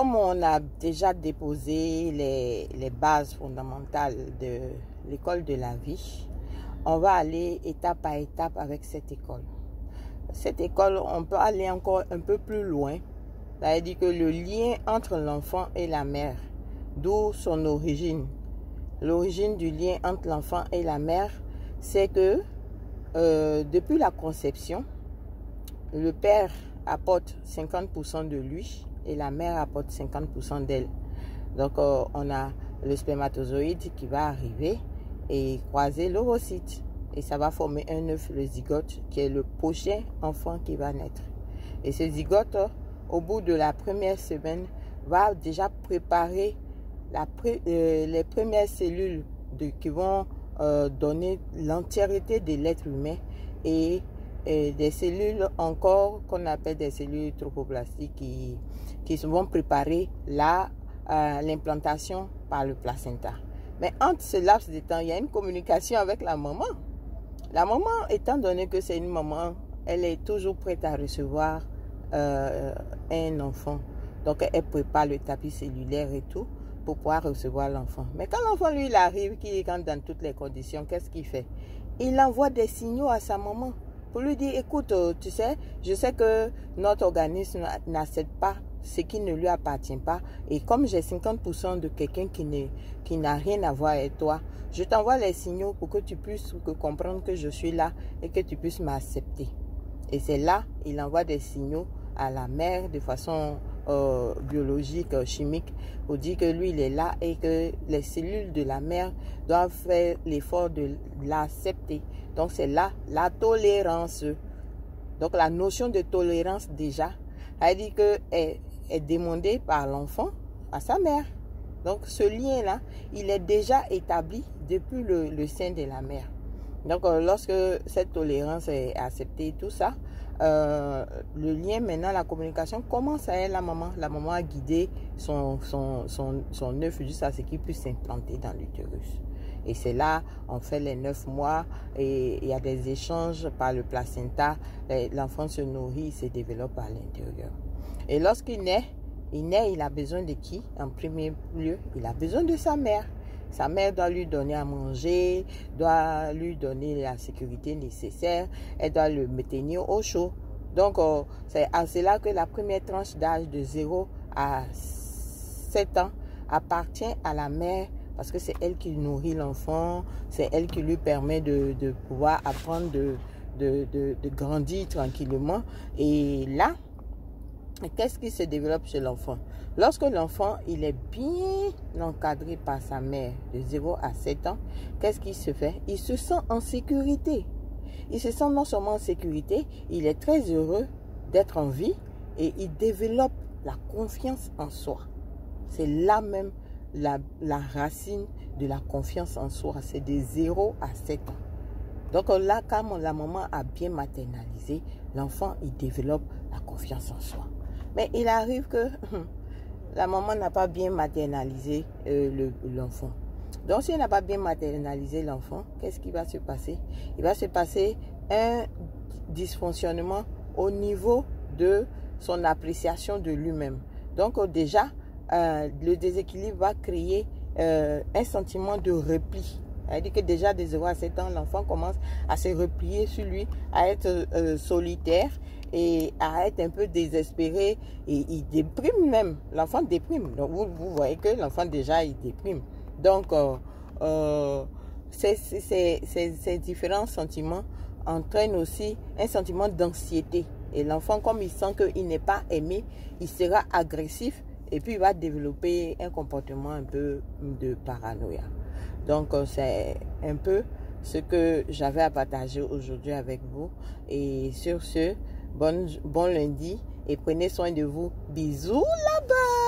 Comme on a déjà déposé les bases fondamentales de l'école de la vie, on va aller étape par étape avec cette école. Cette école, on peut aller encore un peu plus loin. Ça veut dire que le lien entre l'enfant et la mère, d'où son origine. L'origine du lien entre l'enfant et la mère, c'est que depuis la conception, le père apporte 50% de lui et la mère apporte 50% d'elle. Donc, on a le spermatozoïde qui va arriver et croiser l'ovocyte. Et ça va former un œuf, le zygote, qui est le prochain enfant qui va naître. Et ce zygote, au bout de la première semaine, va déjà préparer les premières cellules qui vont donner l'entièreté de l'être humain et des cellules encore qu'on appelle des cellules tropoplastiques qui vont préparer l'implantation par le placenta. Mais entre ce laps de temps, il y a une communication avec la maman. La maman, étant donné que c'est une maman, elle est toujours prête à recevoir un enfant. Donc, elle prépare le tapis cellulaire et tout pour pouvoir recevoir l'enfant. Mais quand l'enfant, lui, il arrive, qu'il rentre dans toutes les conditions, qu'est-ce qu'il fait? Il envoie des signaux à sa maman pour lui dire, écoute, tu sais, je sais que notre organisme n'accepte pas ce qui ne lui appartient pas. Et comme j'ai 50% de quelqu'un qui n'a rien à voir avec toi, je t'envoie les signaux pour que tu puisses comprendre que je suis là et que tu puisses m'accepter. Et c'est là, il envoie des signaux à la mère de façon biologique, chimique, pour dire que lui, il est là et que les cellules de la mère doivent faire l'effort de l'accepter. Donc, c'est là la tolérance. Donc, la notion de tolérance, déjà, elle dit que est demandée par l'enfant à sa mère. Donc, ce lien-là, il est déjà établi depuis le sein de la mère. Donc, lorsque cette tolérance est acceptée, tout ça, le lien maintenant, la communication commence à être la maman. La maman a guidé son œuf jusqu'à ce qu'il puisse s'implanter dans l'utérus. Et c'est là, on fait les 9 mois et il y a des échanges par le placenta. L'enfant se nourrit, il se développe à l'intérieur. Et lorsqu'il naît, il a besoin de qui? En premier lieu, il a besoin de sa mère. Sa mère doit lui donner à manger, doit lui donner la sécurité nécessaire, elle doit le maintenir au chaud. Donc, c'est à cela que la première tranche d'âge de 0 à 7 ans appartient à la mère parce que c'est elle qui nourrit l'enfant, c'est elle qui lui permet de pouvoir apprendre de grandir tranquillement. Et là, qu'est-ce qui se développe chez l'enfant? Lorsque l'enfant il est bien encadré par sa mère de 0 à 7 ans, qu'est-ce qu'il se fait? Il se sent en sécurité. Il se sent non seulement en sécurité, il est très heureux d'être en vie et il développe la confiance en soi. C'est là même la racine de la confiance en soi. C'est de 0 à 7 ans. Donc là, quand la maman a bien maternalisé, l'enfant il développe la confiance en soi. Mais il arrive que la maman n'a pas bien maternalisé l'enfant. Donc, si elle n'a pas bien maternalisé l'enfant, qu'est-ce qui va se passer? Il va se passer un dysfonctionnement au niveau de son appréciation de lui-même. Donc, déjà, le déséquilibre va créer un sentiment de repli. C'est-à-dire que déjà, de 0 à 7 ans, l'enfant commence à se replier sur lui, à être solitaire et à être un peu désespéré. Et il déprime même. L'enfant déprime. Donc, vous voyez que l'enfant, déjà, il déprime. Donc, ces différents sentiments entraînent aussi un sentiment d'anxiété. Et l'enfant, comme il sent qu'il n'est pas aimé, il sera agressif et puis il va développer un comportement un peu de paranoïa. Donc, c'est un peu ce que j'avais à partager aujourd'hui avec vous. Et sur ce, bon lundi et prenez soin de vous. Bisous là-bas!